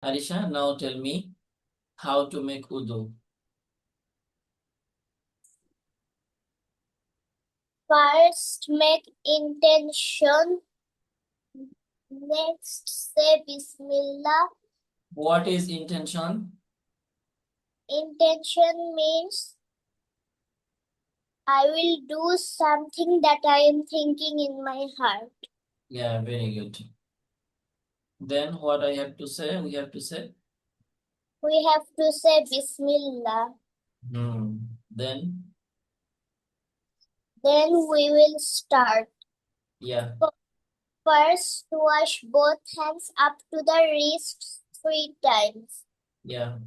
Areesha, now tell me how to make wudu. First, make intention. Next, say Bismillah. What is intention? Intention means I will do something that I am thinking in my heart. Yeah, very good. Then what I have to say? We have to say. We have to say Bismillah. Then Then we will start. yeah, First, wash both hands up to the wrists 3 times. yeah.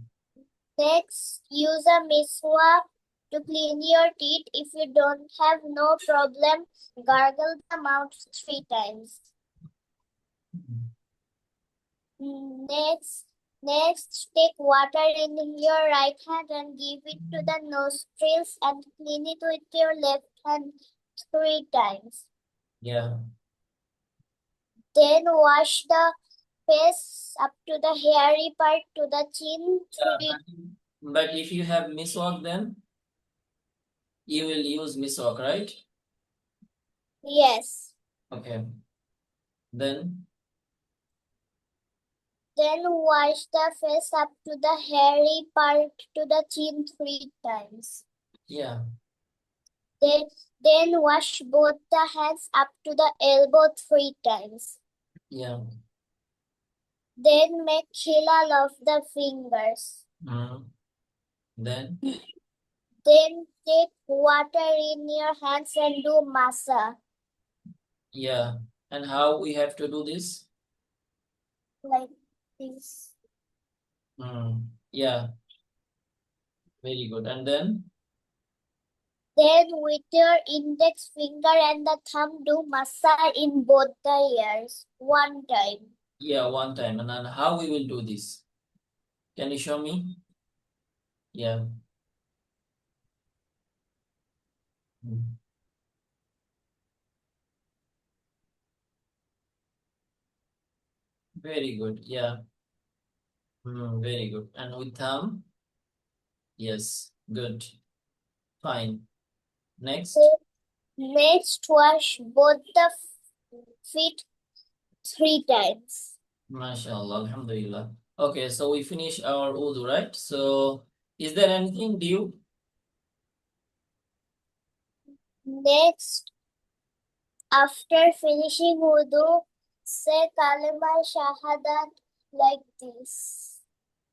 Next, use a miswak to clean your teeth. If you don't have no problem, gargle the mouth 3 times. Next, take water in your right hand and give it to the nostrils and clean it with your left hand 3 times. Yeah. Then wash the face up to the hairy part to the chin 3. But if you have miswak, then you will use miswak, right? Yes. Okay. Then Then wash the face up to the hairy part to the chin 3 times. yeah, Then wash both the hands up to the elbow 3 times. yeah. Then make hilal of the fingers. Then Then take water in your hands and do masa. yeah. And how we have to do this? Like this. Yeah, very good. And then Then with your index finger and the thumb do masa in both the ears 1 time. yeah, one time. And then how we will do this? Can you show me? Yeah. Very good. Yeah. Very good. And with thumb? Yes. Good. Fine. Next. Next, wash both the feet 3 times. MashaAllah. Alhamdulillah. Okay, so we finish our wudu, right? So is there anything due? Next, after finishing wudu, say kalima shahadat like this.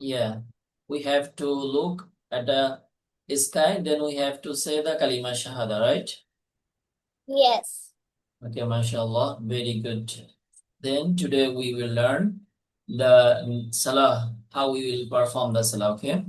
Yeah. We have to look at the sky, then we have to say the kalima shahada, right? Yes. Okay, mashallah, very good. Then today we will learn the salah, how we will perform the salah, okay?